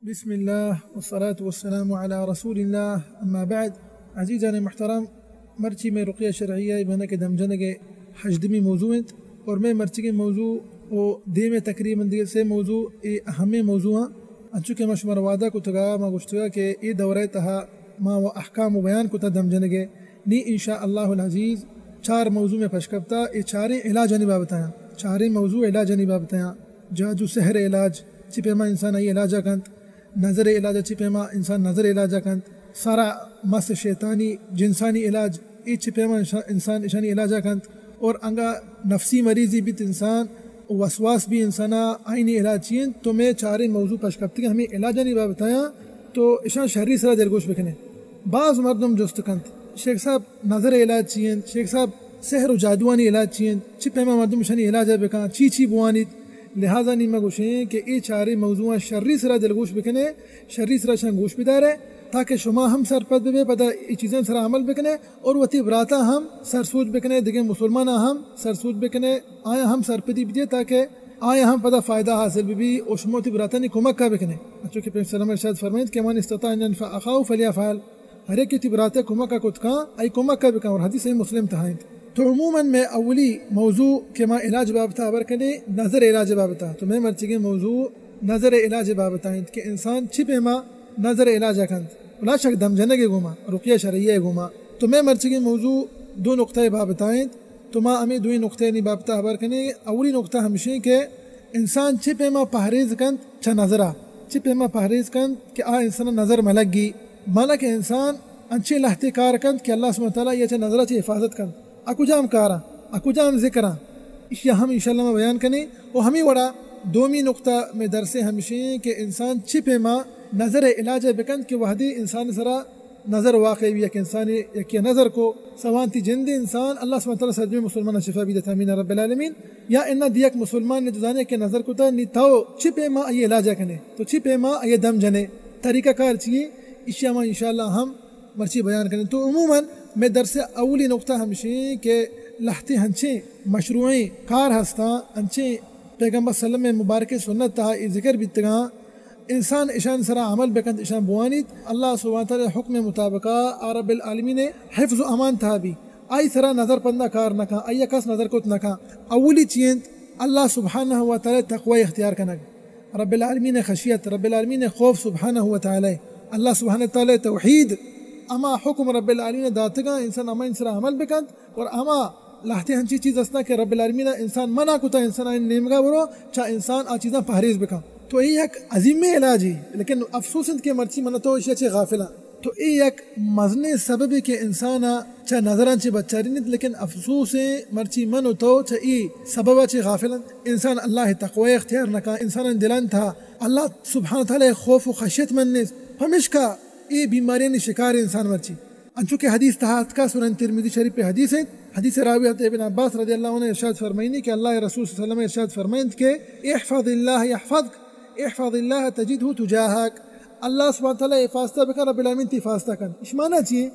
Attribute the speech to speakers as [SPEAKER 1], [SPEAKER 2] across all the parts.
[SPEAKER 1] بسم الله والصلاة والسلام على رسول الله أما بعد. عزیزان محترم، مرچی میں رقیہ شرعیہ بنا کے دمجنگ حجدمی موضوع اور میں مرچی کے موضوع و دے میں تقریباً دیگر سے موضوع اہم موضوع ہیں انچو کہ مشمر وعدہ کو تگا ما گشتگا کہ ای دورے تہا ما و احکام و بیان کو تا دمجنگے نی انشاءاللہ العزیز چار موضوع میں پشکبتا ای چاریں علاج نہیں بابتایا چاریں موضوع علاج نہیں بابتایا جادو سحر علاج چپیما انسان ای علاجہ کنت نظر علاج چپیما انسان نظر علاجہ کنت سارا مس شیطانی جنسانی علاج ای چپیما انسان اشانی علاجہ کنت اور انگا نفسی مریضی بیت انسان وسواس بھی انسانا آئینی علاج چین تو میں چاریں موضوع پشکبتی کہ ہمیں علاجہ نہیں بابتایا تو اشان شہری سرا دلگوش بکنے بعض مردم جست کنت شیخ صاحب نظر علاج چین شیخ صاحب سحر و جادوانی علاج چین چپیما مردم اشانی علاجہ بکن چی بوانید لہذا نہیں مگوشیں کہ ای چارے موضوع شرری سرا دلگوش بکنے شرری سرا شان گوش بدارے تاکہ شما ہم سر پد بے پتہ ای چیزیں سرا عمل بکنے اور وتی براتا ہم سر سوچ بکنے دیکھیں مسلمان ہم سر سوچ بکنے آیا ہم سر پدی بھی تاکہ آیا ہم پتہ فائدہ حاصل بھی اور شما تی براتا نہیں کمک کا بکنے چونکہ پیغمبر صلی اللہ علیہ وسلم ارشاد فرمائیں کہ من استطاع ان ينفع اخاه فليفعل ہر ایک تی براتا کمک کا کت کا ای کمک کا بکن اور حدیث مسلم تھائیں تو عموماً میں اولی موضوع کہ ما علاج بابتا عبر کنے نظر علاج بابتا تو میں مرچگے موضوع نظر علاج بابتا کہ انسان چھپے ما نظر علاج کند بلا شک دم جنگے گوما رقیہ شرعیہ گوما تو میں مرچگے موضوع دو نقطہ بابتائیں تو ما ہمیں دوئی نقطہ نہیں بابتا عبر کنے اولی نقطہ ہمشہ کہ انسان چھپے ما پہریز کند چھ نظرہ چھپے ما پہریز کند کہ انسان نظر ملگی مانا کہ انسان انچے لہتے کار کند کہ اللہ سبحانہ وتعالی یہ چھ نظرہ چھ حفاظت کند اکو جام کارا اکو جام ذکرہ اشیاء ہم انشاءاللہ میں بیان کریں اور ہمیں وڑا دومی نقطہ میں درسے ہمشیں کہ انسان چھپے ما نظر علاج بکند کہ وحدی انسان سرا نظر واقعی یک انسانی یک نظر کو سوانتی جند انسان اللہ سبحانہ وتعالی سرجمی مسلمان شفا بیدت امین رب العالمین یا انہ دیک مسلمان نے جزانے کے نظر کو تا نیتاو چھپے ما ای علاج کنے تو چھپے ما ای دم جنے طریقہ کار چیئے اشیاء میں انشاءاللہ ہم مرچی بیان کریں تو عموماً میں درس اولی نقطہ ہمشیں کہ لہتے ہنچیں مشروعیں کار ہستا ہنچیں پیغمبر صلی اللہ علیہ وسلم مبارک سنت تہا ذکر بیتگاں انسان اشان سرا عمل بکند اشان بوانید اللہ سبحانہ وتعالی حکم مطابقہ رب العالمین حفظ و امان تھا بھی آئی سرا نظر پندہ کار نکا آئی کس نظر کت نکا اولی چیند اللہ سبحانہ وتعالی تقوی اختیار کنگ رب العالمین خشیت رب العالمین خوف سبحانہ وتعالی اللہ سبحانہ وتعالی توحید اما حکم رب العالمین داتگا انسان اما انسان عمل بکند اور اما لہتے ہنچی چیز اسنا کہ رب العالمین انسان منع کتا انسان آئین نیمگا برو چاہ انسان آ چیزاں پہریز بکن تو یہ ایک عظیم علاج ہے لیکن افسوس ان کے مرچی منع تو اشیاء چھے غافلہ تو یہ ایک مزنے سبب ہے کہ انسان چاہ نظران چھے بچاری نہیں لیکن افسوس مرچی منع تو چاہ ای سبب چھے غافلہ انسان اللہ تقوی اختیار نکا انسان دلان تھا اللہ سبحانہ تعالی خوف و خشیت مننیس ہمشکا یہ بیماریاں شکار انسان مرچی انچو کہ حدیث تحت کا سنن ترمذی شریف پہ حدیث ہے حدیث راوی ابن عباس رضی اللہ عنہ ارشاد فرمائنی کہ اللہ رسول صلی اللہ علیہ وسلم ارشاد فرمائند کہ احفظ اللہ یحفظک احفظ اللہ تجدہ تجاہک اللہ سبحانہ تعالی حفاظتہ بکن رب العالمین تی حفاظتہ کن اش معنی چیئے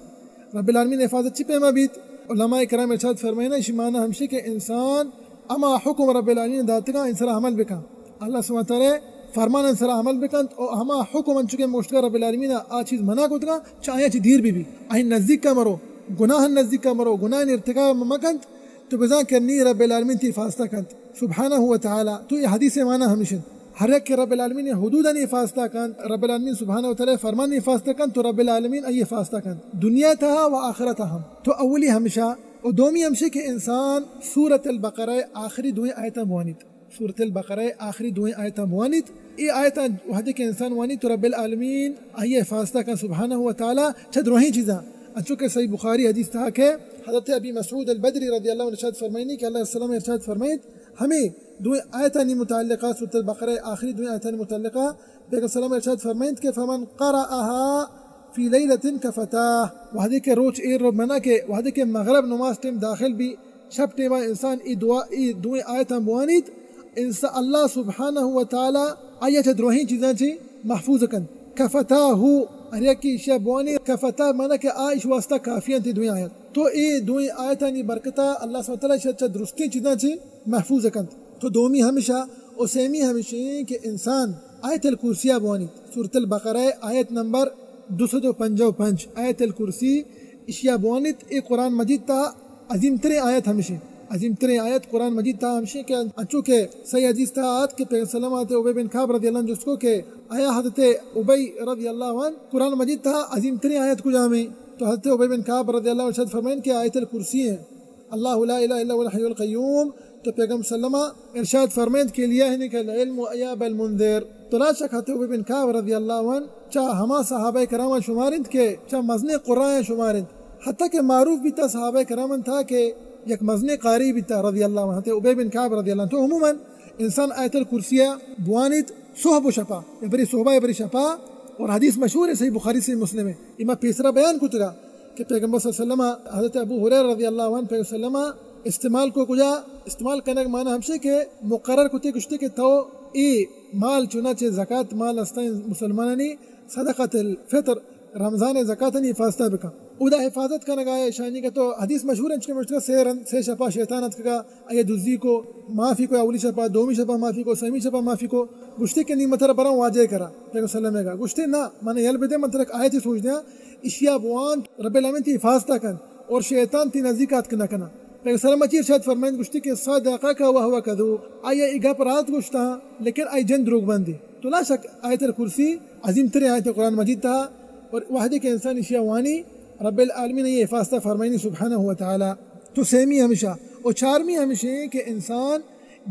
[SPEAKER 1] رب العالمین حفاظت چی پیما بیت علماء کرام ارشاد فرمائنا اش معنی ہمشہ کہ انسان اما حکم رب العالمین داتگا انسان عمل بکن اللہ سبحانہ تعالی فرمان انسان عمل بکند اور ہما حکم انچکے موشتگا رب العالمین آ چیز منع کتگا چاہیے چی دیر بھی آئین نزدیک کا مرو گناہ نزدیک کا مرو گناہ ارتکاب مکند تو بزان کرنی رب العالمین تی حفاظتہ کند سبحانہ وتعالی تو یہ حدیث معنی ہمیشن ہر ایک کہ رب العالمین حدوداً حفاظتہ کند رب العالمین سبحانہ وتعالی فرمان حفاظتہ کند تو رب العالمین ای حفاظتہ کند دنیا تہا و آخرت ہم تو اولی ہمیشہ اور دومی ہمشہ کہ انسان سورۃ البقرہ آخری دوئیں آیتاں موانید سورۃ البقرہ آخری دوئیں آیتاں موانید یہ آیتاں وحدی کے انسان وانی تو رب العالمین آئیے حفاظتہ کا سبحانہ وتعالی چھد روحیں چیزاں انچو کہ صحیح بخاری حدیث تھا کہ حضرت ابی مسعود البدری رضی اللہ عنہ ارشاد فرمائنی کہ اللہ علیہ وسلم ارشاد فرمائند ہمیں دوئیں آیتانی متعلقہ سورۃ البقرہ آخری دوئیں آیتانی متعلقہ پیغمبر صلی اللہ علیہ وسلم ارشاد فرمائند کہ فمن قرأها فی لیلۃ کفتاہ وحدی کے روچ ایر رو منا کہ وحدی کے مغرب نماز ٹیم داخل بھی شب ٹیمہ انسان ای دوئیں آیتاں موانید انسان اللہ سبحانہ وتعالی آیا چھے دروہین چیزاں چھے محفوظ کن کفتاہ اریا کی اشیاء بوانی کفتاہ مانا کہ آئیش واسطہ کافیاں تھی دوئیں آیت تو اے دوئیں آیتانی برکتہ اللہ سبحانہ وتعالی چھے درستین چیزاں چھے محفوظ کن تو دومی ہمیشہ اور سیمی ہمیشہ کہ انسان آیت الکرسی بوانی سورة البقرہ آیت نمبر 255 آیت الکرسی اشیا بوانیت ای قرآن مجید تا عظیم ترین آیت ہمشہ عظیم ترین آیت قرآن مجید تا ہمشہ کہ انچو کہ صحیح حدیث تا آت کہ پیغمبر صلی اللہ علیہ وسلم عبی بن کعب رضی اللہ عنہ جس کو کہ آیا حضرت عبی رضی اللہ عنہ قرآن مجید تا عظیم ترین آیت کو جامع تو حضرت عبی بن کعب رضی اللہ عنہ ارشاد فرمائیں کہ آیت الکرسی ہے اللہ لا الہ الا هو الحی القیوم تو پیغمبر صلی اللہ علیہ وسلم ارشاد فرمائیں کہ لیا ہے کہ العلم ایاب المنذر تو لا شک حضرت عبی بن کعب رضی اللہ عنہ چاہ ہما صحابہ کرام شمارند کے چاہ مزن قرآن شمارند حتیٰ کہ معروف بھی تھا صحابہ کرام تھا کہ یک مزن قاری بھی تھا رضی اللہ عنہ حضرت عبی بن کعب رضی اللہ عنہ تو عموماً انسان آیت الکرسیہ بوانیت صحب و شفا یا بری صحبہ یا بری شفا اور حدیث مشہور ہے صحیح بخاری سے مسلم ہے اما پیسرا بیان کتگا کہ پیغمبر صلی اللہ علیہ وسلم حضرت ابو ہریرہ رضی اللہ عنہ پیغمبر صلی اللہ علیہ وسلم استعمال کو کجا استعمال کرنے کا معنی ہمشہ کہ مقرر کتے کشتے کہ تو ای مال چنانچہ زکاة مال استائیں مسلمانانی صدقۃ الفطر رمضان زکاتنی حفاظتہ بکا او دا حفاظت کا نگایا شانی کا تو حدیث مشہور ہے چکے مشتگا سے شپا شیطانت کا اے دزی کو معافی کو اولی شپا دومی شپا معافی کو سیمی شپا معافی کو گشتے کے نیمتر برا واجہ کرا پیغمبر صلی اللہ علیہ وسلم کا گشتے نا مانے یل بدے منترک آیت سوچ دیا اشیاء بوان رب العالمین تی حفاظتہ کن اور شیطان تی نزدیکات کنا کنا پیغمبر صلی اللہ علیہ وسلم ارشاد فرمائیں گشتے کہ صدقک وہو کذوب آیا ایگا پر آت گشتا لیکن آئی جن دروگ بندی تو لا شک آیت الکرسی عظیم ترین آیت قرآن مجید تھا اور وحدی کے انسان اشیاء وانی رب العالمین یہ حفاظتہ فرمائنی سبحانہ و تعالی تو سیمی ہمیشہ اور چارمی ہمیشہ کہ انسان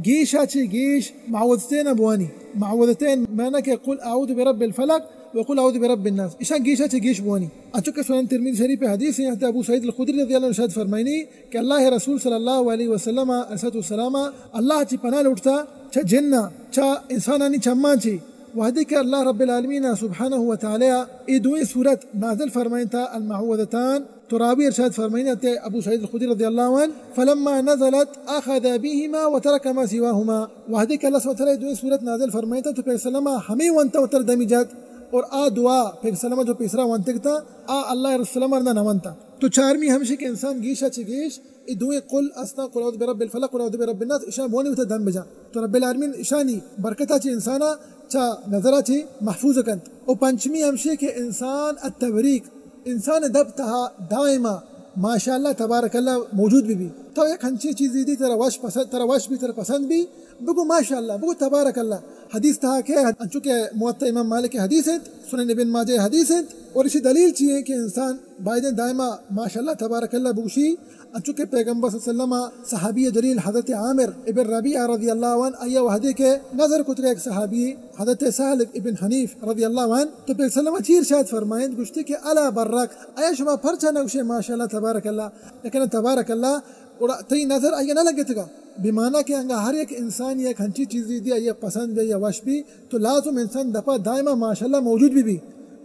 [SPEAKER 1] گیش آچے گیش معوذتین ابوانی معوذتین معنی کہ قل اعوذ برب الفلق وقل اعوذ برب الناس اشان گیش آچے گیش بوانی اچھو کہ سنن ترمذی شریف حدیث ہے ابو سعید الخدری رضی اللہ عنہ ارشاد فرمائنی کہ اللہ رسول صلی اللہ علیہ وسلم السلام اللہ چی پناہ لوٹتا چا جنہ چا انسانانی چما چی وحدی کہ اللہ رب العالمین سبحانہ و تعالی ای دوئی صورت نازل فرمائن تھا المعوذتان ترابی ارشاد فرمائن تھے ابو سعید الخدری رضی اللہ عنہ فلما نزلت اخذ بهما وترك ما سواهما وحدی کہ اللہ سبحانہ و تعالی دوئی صورت نازل فرمائن تھا تو پھر سلمہ ہمیں وانتا وتر دمی جات اور آ دعا پھر سلمہ جو پیسرا وانتک تھا آ اللہ رسول اللہ مرنا نوانتا تو چارمی ہمشہ کہ انسان گیشا چی گیش ای دوئی قل اسنا قل اعوذ برب الفلق قل اعوذ برب الناس اشان بونی ہوتا دم بجا تو رب العالمین اشانی برکتا چی انسانا چا نظرہ چی محفوظ کند او پنچمی ہمشہ کہ انسان التبریک انسان دب تہا دائما ماشاءاللہ تبارک اللہ موجود بھی تو ایک ہنچی چیزی دی تیرا وش بھی تیرا پسند بھی بگو ماشاءاللہ بگو تبارک اللہ حدیث تھا کہ چونکہ موطا امام مالک کی حدیث ہے سنن ابن ماجہ حدیث ہے اور اسی دلیل چاہیے کہ انسان بائدن دائما ماشاءاللہ تبارک اللہ بگوشی چونکہ پیغمبر صلی اللہ علیہ وسلم صحابی جلیل حضرت عامر ابن ربیعہ رضی اللہ عنہ آیا وحدی کے نظر کترے ایک صحابی حضرت سہل ابن حنیف رضی اللہ عنہ تو پیغمبر صلی اللہ علیہ وسلم چیر شاید فرمائیں گوشتی کہ الا برک آیا شما پرچا نگوشے ماشاءاللہ تبارک اللہ لیکن تبارک اللہ اور تی نظر آیا نہ لگے تگا بیمانہ کہ انگا ہر ایک انسان یہ ہنچی چیزی دی یہ پسند ہے یا وش بھی تو لازم انسان دفعہ دائما ماشاءاللہ موجود بھی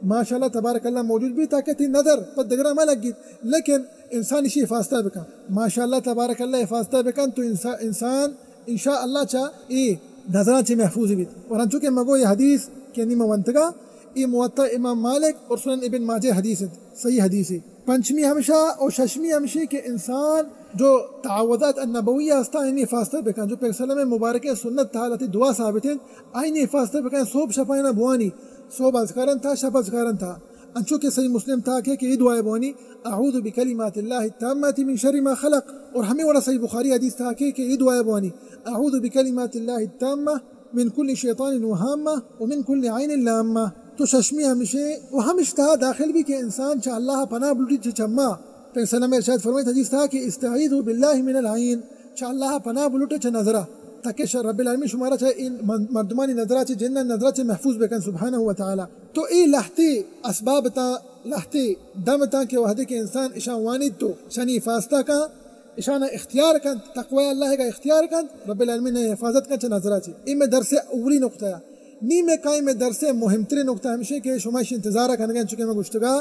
[SPEAKER 1] ماشاءاللہ تبارک اللہ موجود بھی تاکہ تی نظر پر دگرہ میں لگ گی لیکن انسان اسی حفاظتہ بکن ماشاءاللہ تبارک اللہ حفاظتہ بکن تو انسان انشاءاللہ چاہ ای نظران چی محفوظ بھی اور ہم چونکہ مگو یہ حدیث کے نیمہ ونتگا ای موطا امام مالک اور سنن ابن ماجہ حدیث ہے صحیح حدیث ہے پنچمی ہمیشہ اور ششمی ہمیشہ کہ انسان جو تعوذات النبویہ استا آئینی حفاظتہ بکن جو پیغمبر صلی اللہ علیہ وسلم مبارک سنت تحالتی دعا ثابت ہیں آئینی حفاظتہ بکن صوب شفائنہ بوانی صوب اذکارن تھا شب اذکارن تھا انچو کہ صحیح مسلم تھا کہ یہ دعائے بوانی اعوذ بکلمات اللہ التامات من شر ما خلق اور ہمیں والا صحیح بخاری حدیث تھا کہ یہ دعائے بوانی اعوذ بکلمات اللہ التامہ من کل شیطان وہامہ ومن کل عین لامہ تو ششمی ہمیشہ وہ ہمیشہ داخل بھی کہ انسان چاہ اللہ پناہ بلوٹی چما پیغمبر صلی اللہ علیہ وسلم ارشاد فرمائے حدیث تھا کہ استعیذوا باللہ من العین چاہ اللہ پناہ بلوٹے چاہ نظرہ تاکہ رب العالمین شمارا چاہے ان مردمانی نظرہ چاہے جنہ نظرہ چاہے محفوظ بکن سبحانہ و تعالی تو ای لحتی اسباب تا لحتی دم تا کہ وحدی کے انسان اشان وانید تو شانی حفاظتہ کا اشانہ اختیار کن تقوی اللہ کا اختیار کن رب العالمین نے حفاظت کن چاہ نظرہ چاہے این میں درس اولی نقطہ ہے نیم قائم میں درس مہمترین نقطہ ہمیشہ کہ شمائش انتظارہ کنگا چکے میں گشتگا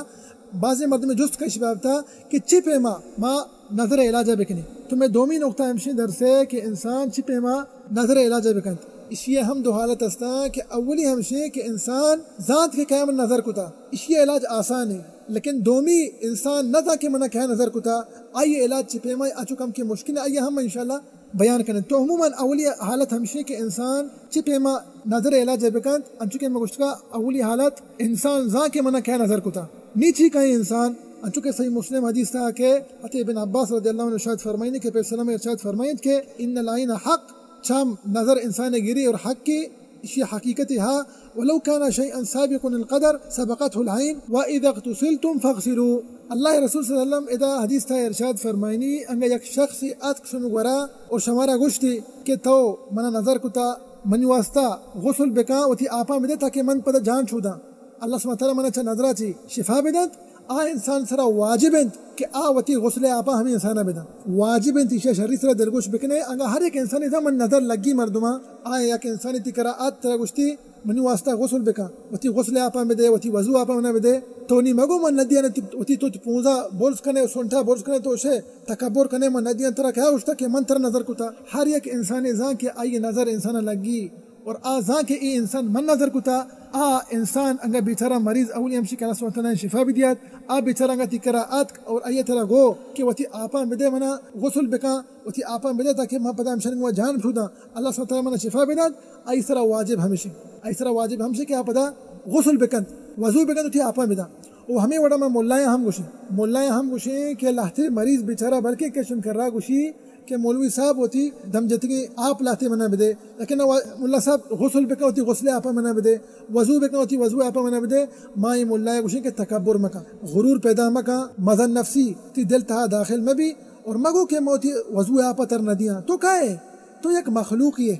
[SPEAKER 1] بعضی مرد میں جست کا شباب تھا کہ چپے ما نظر علاجہ بکنی تو میں دومی نقطہ ہمشہ درس ہے کہ انسان چپے ما نظر علاجہ بکن اسی ہم دو حالت استا کہ اولی ہمشہ کہ انسان ذات کے قیام نظر کتا اسی علاج آسان ہے لیکن دومی انسان نہ تھا کہ منہ کیا نظر کتا آئیے علاج چپے ما اچو کم کی مشکل ہے آئیے ہم انشاءاللہ بیان کریں. تو عموماً اولی حالت ہمشی کہ انسان چپے ما نظر علاج بکند انچو کہ مگشتگا اولی حالت انسان زاں کے منع کیا نظر کتا نیچی کہیں انسان انچو کہ صحیح مسلم حدیث تھا کہ حضرت ابن عباس رضی اللہ عنہ ارشاد فرمائیں کہ پیغمبر سلام ارشاد فرمائیں کہ ان العین حق چم نظر انسان گری اور حق کی اشی حقیقت ہا ولو كان شيئا سابق القدر سبقته العين واذا اغتسلتم فاغسلوا. اللہ رسول صلی اللہ علیہ وسلم ادا حدیث تھا ارشاد فرمائنی انگا یک شخص اتک شنو گورا اور شمارا گوشتی کہ تو منا نظر کتا منی واسطہ غسل بکا وتی آپا مدے تاکہ من پتہ جان چھودا اللہ سبحانہ تعالی منا چا نظرہ چی شفا بدت آ انسان سرا واجب انت کہ آ وتی غسل آپا ہمیں انسانا بدا واجب انت اشیاء شرری سرا دلگوش بکنے انگا ہر ایک انسانی تھا من نظر لگی مردما آئے یک انسانی تی کرا آت ترا گوشتی منی واسطہ غسل بکا وتی غسل آپا میں دے وتی وضو آپا میں دے تو نہیں مگو من ندیاں وتی تو پونزا بولس کنے سنٹا بولس کنے تو اسے تکبر کنے من ندیاں ترا کیا گوشتا کہ من ترا نظر کتا ہر ایک انسانی زاں کے آئی نظر انسان لگی اور آ زاں کے ای انسان من نظر کتا آ انسان انگا بیچارہ مریض اولی ہمشی کہ اللہ سبحانہ تعالیٰ شفا بھی دیات آ بیچارہ انگا تکرا آت اور آئیے ترا گو کہ وتی آپا مدے منا غسل بکا وتی آپا مدے تاکہ ماں پدا ہمشن گوا جان پھودا اللہ سبحانہ تعالیٰ منا شفا بھی دیات آئی سرا واجب ہمشی آئی سرا واجب ہمشی کہ آپا دا غسل بکند وضو بکند وتی آپا مدا وہ ہمیں وڑا میں مولائیں ہم گوشیں کہ اللہ تے مریض بیچارہ بلکہ کشن کر رہا گوشی کہ مولوی صاحب ہوتی دم جتگی آپ لاتے منا بدے لیکن ملا صاحب غسل بکا ہوتی غسل آپا منا بدے وضو بکا ہوتی وضو آپا منا بدے مائی ملائے گوشیں کہ تکبر مکا غرور پیدا مکا مزن نفسی تی دل تہا داخل میں بھی اور مگو کہ موتی وضو آپا تر ندیاں تو کہے تو یک مخلوقی ہے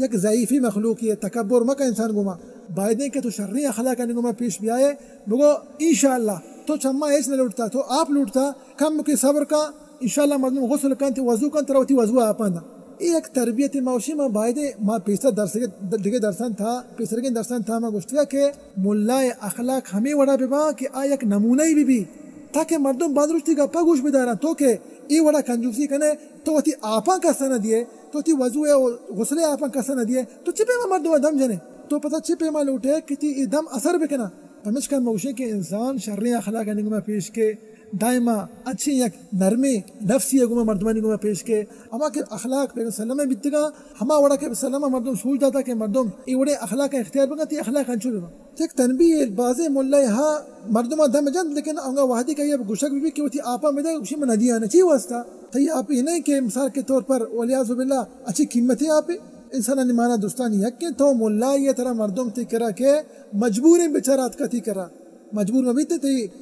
[SPEAKER 1] یک ضعیفی مخلوقی ہے تکبر مکا انسان گما بائدیں کہ تو شرری اخلاق کا نگما پیش بھی آئے بگو انشاءاللہ تو چما ایس نہ لوٹتا تو آپ لوٹتا کم کی صبر کا انشاءاللہ مردم غسل کانتی وضو کانت روتی وضو آپانا ایک تربیت موشی ما بائدے ما پیسر دیگه درسان تھا پیسرگین درسان تھا ما گوشتگا کہ ملائے اخلاق ہمیں وڑا ببا کہ آیک نمونہی بھی تاکہ مردم باندروشتی گا پا گوش بدارا تو کہ ای وڑا کنجوسی کنے تو وتی آپا کا سنہ دیے تو تی وضو غسل آپا کا سنہ دیے تو چپے ما مردم دم جنے تو پتہ چپے ما لوٹے کہ تی دم اثر بکنا پمش کا موشی کے انسان شرری اخلاق نگما پیش کے دائما اچھی یک نرمی نفسی گما مردمانی گما پیش کے اما کہ اخلاق پیغمبر صلی اللہ علیہ وسلم بیتگا ہما وڑا کہ سلام مردم سوچ داتا کہ مردم ای وڑے اخلاق اختیار بگا تی اخلاق انچو بگا ایک تنبیہ بازے مولای ہا مردم دم جند لیکن انگا وحدی کا یہ گوشک بھی کہ وہ تی آپا میں دے گوشی من ندیانا چی واسطہ تی آپ ہی نہیں کہ مثال کے طور پر ولیعظ باللہ اچھی قیمتی آپ انسان نمانا دوستانی یکی تو مولائی طرح مردم تی کرا کہ مجبور بیچارات کا تی کرا مجبور مبیتے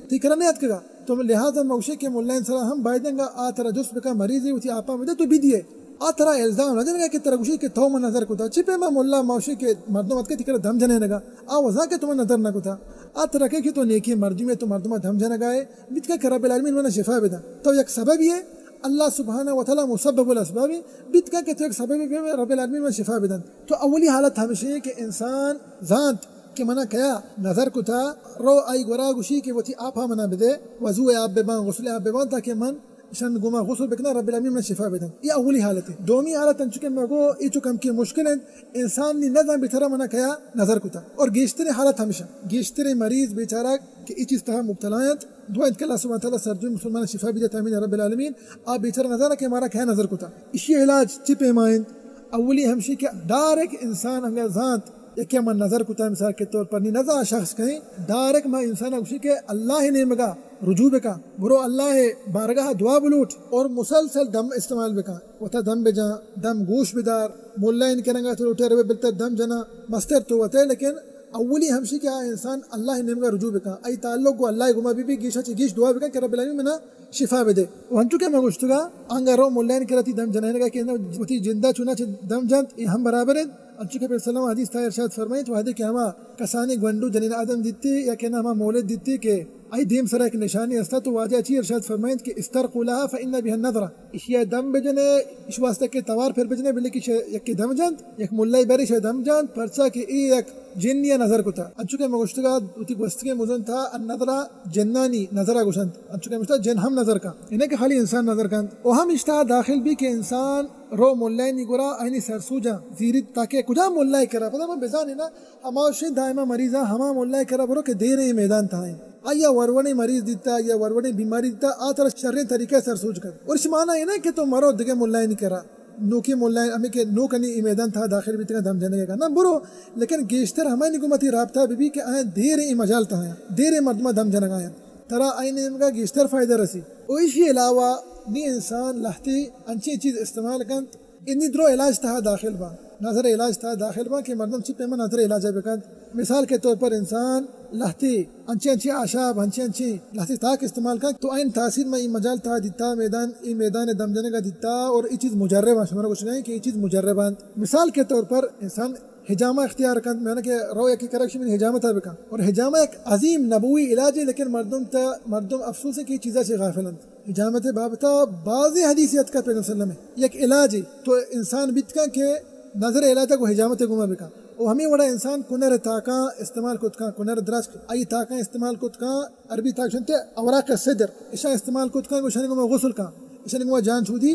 [SPEAKER 1] تی کرا نہیں اتکگا تو لہذا موشی کے مولا انسان ہم بائدیں گا آ ترا جس بکا مریضی ہوتی آپا میں دے تو بھی دیے آ ترا الزام نہ جنگا کہ ترا گوشی کے تو من نظر کو تھا چپے میں مولا موشی کے مردم اتکے تی کرا دھم جنے نگا آ وزا کے تمہیں نظر نہ کو تھا آ ترا کہ تو نیکی مردی میں تو مردمہ دھم جنے گائے بیت کا رب العالمین منا شفا بدا تو یک سبب یہ اللہ سبحانہ وتعالی مسبب الاسباب بیت کا کہ تو ایک سبب ہے رب العالمین منا شفا بدا. تو اولی حالت ہمیشہ ہے کہ انسان ذات کہ منا کیا نظر کو تھا رو آئی گورا گوشی کہ وہ تھی آپا منا بدے وضو آپ ببان غسل آپ ببان تاکہ من شان گما غسل بکنا رب العالمین میں شفا بدن. یہ اولی حالت ہے. دومی حالت انچکے مگو ای چکم کی مشکل ہے انسان نی نظم بیچارہ منا کیا نظر کو تھا اور گیشتر حالت ہمیشہ گیشتر مریض بیچارہ کہ ای چیز تہا مبتلایت دعا کہ اللہ سبحانہ تعالی سرجو مسلمان شفا بدے آمین رب العالمین. آپ بیچارہ نظر کہ ہمارا کیا نظر کو تھا اسی علاج چپے مائن اولی ہمشی کہ ڈائریکٹ انسان انگا ذات یکی من نظر کتا مثال کے طور پر نی نظر شخص کہیں ڈائریکٹ ما انسان اگوشی کہ اللہ نے مگا رجوع بکا برو اللہ بارگاہ دعا بلوٹ اور مسلسل دم استعمال بکا وتا دم بجا دم گوش بدار مولا ان کرنگا تو لوٹے روے بلتر دم جنا مستر تو وتے لیکن اولی ہمشی کیا انسان اللہ نے مگا رجوع بکا ای تعلق کو اللہ گما بی گیشا چی گیش دعا بکا کہ رب العالمین منا شفا بدے وانچو کہ مگوشتگا انگا رو مولا ان کرتی دم جنائے گا کہ وتی جندہ چنا چھ دم جنت یہ ہم برابر ہیں. انچو کہ سلام حدیث تھا ارشاد فرمائے تو حدیث کہ ہما کسانی گونڈو جنین آدم دیتی یا کہ ہما مولد دیتی کہ ای دیم سرا ایک نشانی استا تو واجہ اچھی ارشاد فرمائے کہ استرقوا لها فإن بها النظرة اشیا دم بجنے اس واسطے کہ توار پھر بجنے بلے کہ یک دم جاند یک ملائی بری شے دم جاند پرچا کہ ای ایک جنیا نظر کو تھا. انچو کہ مگوشتگا اتی گوستگے مزن تھا النظرہ جنانی نظرہ گوشند انچو کہ مشتا جن ہم نظر کا انہیں کہ خالی انسان نظر کند او ہم اشتہا داخل بھی کہ انسان رو مولائی نی گورا اینی سرسوجا زیرید تاکہ کجا مولائی کرا پتہ میں بزانی نا ہما شی دائما مریضا ہما مولائی کرا برو کہ دے رہے میدان تھا آیا ورونی مریض دیتا یا ورونی بیماری دیتا آتر شرین طریقے سرسوج کر اور اس معنی ہے نا کہ تو مرو دگے مولائی نہیں کرا نو کی مولا ہمیں کہ نو کنی میدان تھا داخل بھی تھا دم جنے کا نا برو لیکن گیشتر ہمیں نگمتی رابطہ بھی کہ آئیں دیر ای مجال تھا دیر مردمہ دم جنگ آئیں ترا آئین کا گیشتر فائدہ رسی اویشی علاوہ نی انسان لہتی انچی چیز استعمال کن انی درو علاج تھا داخل با نظر علاج تھا داخل با کہ مردم چپے میں نظر علاج بکن مثال کے طور پر انسان لہتی انچی آشاب انچی لہتی تاک استعمال کن تو آئین تاثیر میں ای مجال تھا دیتا میدان دم جنے کا دیتا اور ای چیز مجربہ شمارا کچھ نہیں کہ ای چیز مجربہ مثال کے طور پر انسان حجامہ اختیار کن میں نے کہ رو یکی کرکش میں حجامہ تھا بکن اور حجامہ ایک عظیم نبوی علاج ہے لیکن مردم افسوس ہے کہ چیزیں سے غافلند حجامت بابتا بعضی حدیثیت کا پیغمبر صلی اللہ علیہ وسلم ایک علاج ہے تو انسان بیتکا کہ نظر علاج کو حجامت گما بکن اور ہمیں وڑا انسان کنر تاکا استعمال کت کا کنر دراز ای تاکا استعمال کت کا عربی تاک شنتے اوراق صدر اشا استعمال کت کا گوشانی گما غسل کا اشانی گما جان چھودی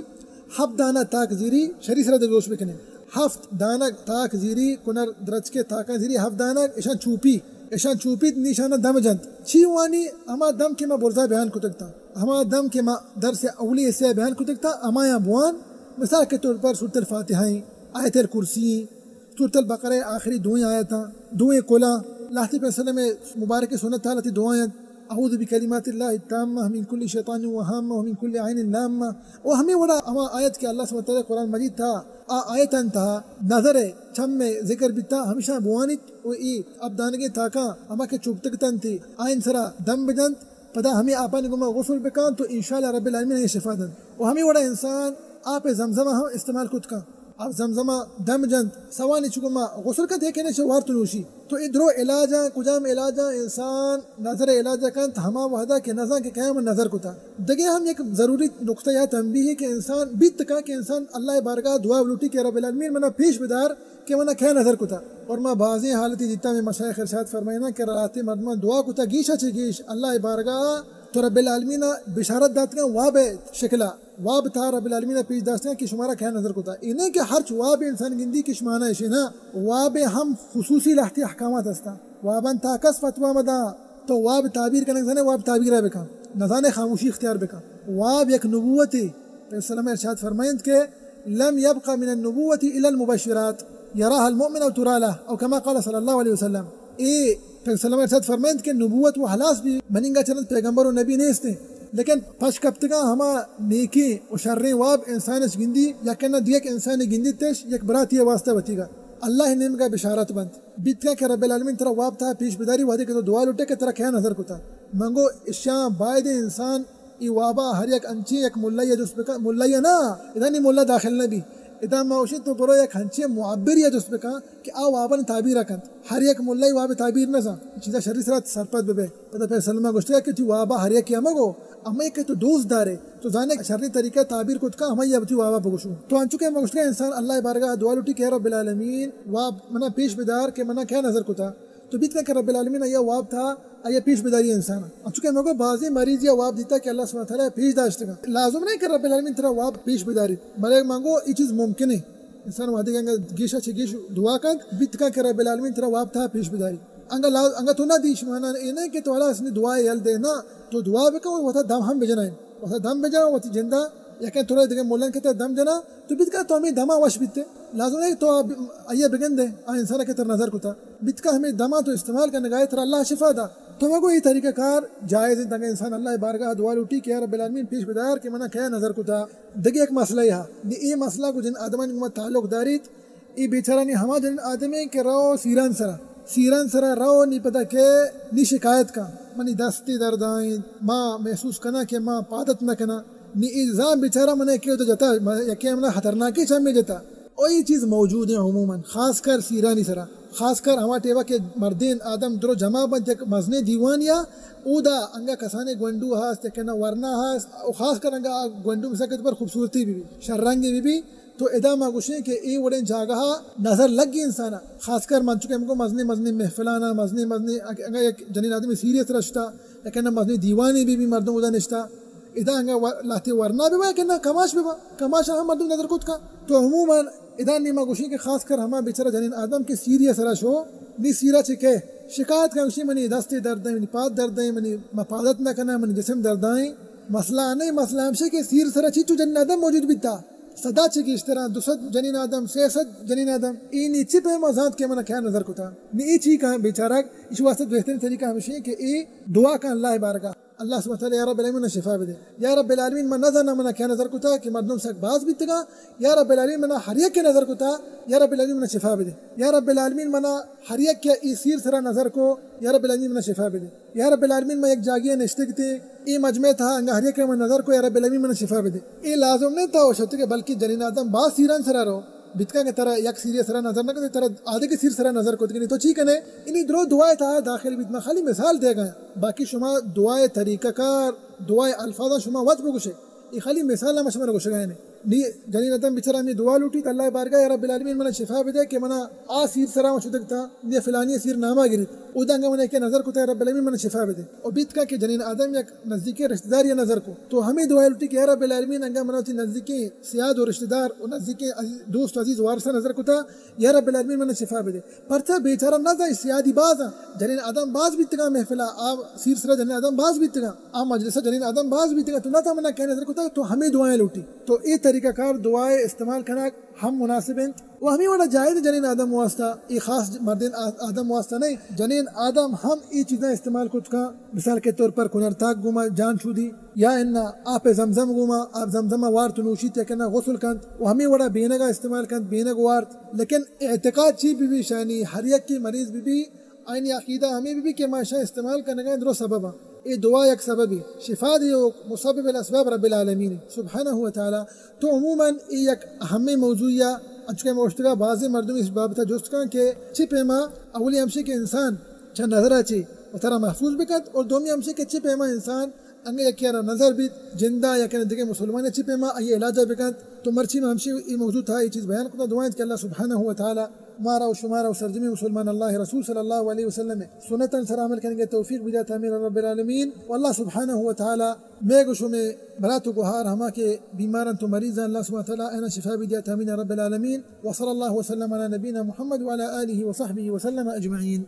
[SPEAKER 1] حب دانا تاک زیری شری سرد گوش بکنے ہفت دانہ تاک زیری کنر درج کے تاکا زیری ہفت دانہ اشان چوپی نشانہ دم جند چی وانی ہما دم کے ما برزا بیان کتکتا ہما دم کے ما درس اولی اسے بیان کتکتا اما یا بوان مثال کے طور پر سورۃ الفاتحہ آیت الکرسی سورۃ البقرہ آخری دعائیں آیتاں دعائیں کلا لاہتی پر صلی اللہ علیہ وسلم مبارک سنت تالتی دعائیں اعوذ بکلمات اللہ التامہ من کل شیطان وہامہ ومن کل عین لامہ اور ہمیں وڑا اما آیت کے اللہ سبحانہ وتعالی قرآن مجید تھا آیتن تھا نظر چھم میں ذکر بیتا ہمیشہ بوانیت و ای اب دانگی تاکا اما کے چوبتکتن تھی آئین سرا دم بجند پدا ہمیں آپا نگما غسل بکان تو انشاءاللہ رب العالمین شفا دن و ہمیں وڑا انسان آپ زمزمہ ہم استعمال کت کا اب زمزمہ دم جند سوانی چکما غسل کا دیکھنے شوار تنوشی تو ادرو علاجہ کجام علاجہ انسان نظر علاجہ کن ہما وحدہ کے نظر کے قیام نظر کو تھا دگے ہم ایک ضروری نقطہ یا تنبیہ ہے کہ انسان بیت کا کہ انسان اللہ بارگاہ دعا لوٹی کہ رب العالمین منا پیش بدار کہ منا کیا نظر کو تھا اور ما بعضی حالتی جتا میں مشایخ ارشاد فرمائنا کہ راتی مردمہ دعا کو تھا گیشا چھ گیش اللہ بارگاہ تو رب العالمین بشارت دات کا واب شکلا واب تھا رب العالمین پیش داستے ہیں کہ شمارا کیا نظر کو تھا انہیں کہ ہر واب انسان گندی کی شمانہ اشینا واب ہم خصوصی لحتی احکامات ہستا وابن تاکس فتوہ مدا تو واب تعبیر کرنے زنے واب تعبیر بکا نظان خاموشی اختیار بکا واب یک نبوتی پیغمبر صلی اللہ علیہ وسلم ارشاد فرمائند کہ لم يبقى من النبوة إلى المبشرات يراها المؤمن أو ترى له أو كما قال صلی اللہ علیہ وسلم پیغمبر صلی اللہ علیہ وسلم فرمائند کہ نبوت و حلاس بھی مننگا چلند پیغمبر و نبی نہیں استے لیکن پش کبتگا ہما نیکی و شرین واب انسانش گندی یا کہنا دیکھ انسانی گندی تیش یک براتی واسطہ بتی گا اللہ نے ان کا بشارت بند بیت کا کہ رب العالمین ترا واب تھا پیش بداری وادی کہ تو دعا لوٹے کہ ترا کیا نظر کو تھا منگو اشیاء باید انسان ای وابا ہر یک انچی یک ملہ جس بکا ملہ نا ادھا نہیں ملہ داخل نبی ادھا موشید تو برو یک ہنچی معبر یا جس بکا کہ آ وابن تعبیر رکھند ہر یک ملہ واب تعبیر نہ سا چیزا شری سرات سرپت ببے پتہ پہ سلمہ گوشتے کہ تی وابا ہر یک یامگو اما ایک تو دوست دارے تو جانے شرری طریقہ تعبیر کت کا ہمیں یہ بتی وابا بگوشو تو انچو مگوشتے انسان اللہ بارگاہ دعا لوٹی کہ رب العالمین واب منا پیش بدار کہ منا کیا نظر کو تھا تو بیت کہ رب العالمین یہ واب تھا یہ پیش بداری انسان انچو مگو بعضی مریض یہ واب دیتا کہ اللہ سبحانہ وتعالی پیش داشتے گا لازم نہیں کہ رب العالمین ترا واب پیش بداری بلے مانگو یہ چیز ممکن ہے انسان وادی گنگا گیشا چھ گیش دعا کن بیت کہ رب العالمین ترا واب تھا پیش بداری انگا تو نہ دیش مانا نہیں کہ تو اللہ اس نے دعا یل دے نا تو دعا بکا وہ تھا دم ہم بجنا ہے وہ تھا دم بجنا وہ تھی جندہ یا کہ تھوڑا دیکھیں مولان کہتا ہے دم جنا تو بیت کا تو ہمیں دما وش بیتے لازم ہے تو آئیے بگن دے انسانہ کے تر نظر کو تھا بیت کا ہمیں دما تو استعمال کرنے گئے تر اللہ شفا دا تو مگو یہ طریقہ کار جائز ہے تاکہ انسان اللہ بارگاہ دعا لوٹی کہ رب العالمین پیش بدار کہ منا کیا نظر کو تھا دیکھیں ایک مسئلہ یہ مسئلہ کو جن آدمان کو تعلق داریت یہ بیچارہ نہیں ہما جن آدمی کہ رو سیران سرا رو نہیں پتا کہ نی شکایت کا منی دستی دردائیں ماں محسوس کنا کہ ماں پادت نہ کنا نی الزام بیچارہ منے کیوں تو جاتا یکی منا خطرناکی چاہ میں جاتا اور یہ چیز موجود ہے عموماً خاص کر سیرانی سرا خاص کر ہما ٹیوا کے مردین آدم درو جمع بند یک مزنے دیوان یا اودا انگا کسانے گونڈو ہاست یا کہنا ورنا ہاست خاص کر انگا گونڈو مساکت پر خوبصورتی بھی شرنگی بھی تو ادامہ گوشیں کہ ای وڑیں جاگہا نظر لگ گئی انسانا خاص کر من چکے ہم کو مزنی محفلانا مزنی انگا ایک جنین آدمی سیریس رشتا یا کہنا مزنی دیوانی بھی مردم ادا نشتا ادا انگا لاتی ورنا بھی با کہنا کماش بھی با کماش ہم مردم نظر کت کا تو عموماً ادا نیمہ گوشیں کہ خاص کر ہما بیچارہ جنین آدم کے سیریس رش ہو نی سیرہ چکے شکایت کا گوشیں منی دستی دردیں منی پاد دردیں منی مفادت نہ کرنا منی جسم دردائیں مسئلہ نہیں مسئلہ ہمشہ کہ سیر سرا چیچو جنین آدم موجود بھی تھا صدا چکی اشترا 200 جنین آدم 300 جنین آدم اینی چپ مزاد کے منا کیا نظر کو تھا نی چی کا بیچارہ اس واسطے بہترین طریقہ ہمیشہ ہے کہ ای دعا کا اللہ بارگاہ اللہ سبحانہ وتعالی یا رب العالمین شفا دے یا رب العالمین من نظر نہ منا کیا نظر کو تھا کہ مردم سک باز بھی تگا یا رب العالمین منا ہر ایک کے نظر کو تھا یا رب العالمین منا شفا دے یا رب العالمین منا ہر ایک کے ای سیر سرا نظر کو یا رب العالمین منا شفا دے یا رب العالمین میں ایک جاگیہ نشتگ تھے ای مجمع تھا انگا ہر ایک کے نظر کو یا رب العالمین منا شفا دے ای لازم نہیں تھا وہ کہ بلکہ جنین آدم با سیران سرا رو بتکا کے طرح یک سیری سرا نظر نہ کرتے طرح آدھے کے سیر سرا نظر کو تو ٹھیک ہے انہی درو دعائیں تھا داخل بیت میں خالی مثال دے گئے باقی شما دعائیں طریقہ کار دعائیں الفاظ شما وقت بگوشے یہ خالی مثال نہ شما گوشے گئے نی جنین آدم بیچارہ نے دعا لوٹی تو اللہ بارگاہ یا رب العالمین منا شفا دے کہ منا آ سیر سرا شدک تھا یہ فلانی سیر نامہ گرت ادانگا منا کے نظر کو تھا رب العالمین منا شفا دے اور بیت کا کہ جنین آدم یک نزدیکی رشتہ دار یا نظر کو تو ہمیں دعا لوٹی کہ یا رب العالمین انگا منا تی نزدیکی سیاد و رشتہ دار اور نزدیکی دوست عزیز وارثہ نظر کو تھا یا رب العالمین منا شفا دے پر تھا بیچارہ نہ تھا سیادی باز جنین آدم باز بھی تگا محفلہ آ سیر سرا جنین آدم باز بھی تگا آ مجلسہ جنین آدم باز بھی تگا تو نہ تھا منا کہ نظر کو تھا تو ہمیں دعائیں لوٹی تو یہ طریقہ کار دعائیں استعمال کرنا ہم مناسب ہیں وہ ہمیں بڑا جائز جنین آدم واسطہ یہ خاص مردین آدم واسطہ نہیں جنین آدم ہم یہ چیزیں استعمال کچھ کا مثال کے طور پر کنر تاک گوما جان چھودی یا انہ آپ زمزم گوما آپ زمزم وارت نوشی تیا کنا غسل کند وہ ہمیں بڑا بینگا استعمال کند بینگ وارت لیکن اعتقاد چی بھی شانی ہر یک کی مریض بھی آئینی عقیدہ ہمیں بھی کہ ماشا استعمال کرنے کا درو سبب یہ دعا یک سببی شفا دیو مسبب الاسباب رب العالمین سبحانہ و تعالی تو عموماً یہ یک اہم موضوع اچھے موشتگا بعض مردم اس بابتا جست کن کہ چپ ایما اولی ہمشے کے انسان چند نظر آچی و ترہ محفوظ بکت اور دومی ہمشے کے چپ ایما انسان انگے یکیارا نظر بیت جندہ یا کہ دیکھے مسلمان چپ ایما یہ علاجہ بکت تو مرچی میں ہمشے یہ موضوع تھا یہ چیز بیان کرتا دعائیں کہ اللہ سبحانہ و تعالی مارا و شمارا و سرجمی مسلمان اللہ رسول صلی اللہ علیہ وسلم سنتاً سر عمل کرنے کے توفیق بھی جاتا ہے رب العالمین واللہ سبحانہ و تعالی میں گوشوں میں براتو گوھار ہما کے بیماران تو مریضان اللہ سبحانہ و تعالی اینا شفا بھی جاتا ہے رب العالمین وصلی اللہ وسلم علی نبینا محمد وعلی آلہ وصحبہ وسلم اجمعین.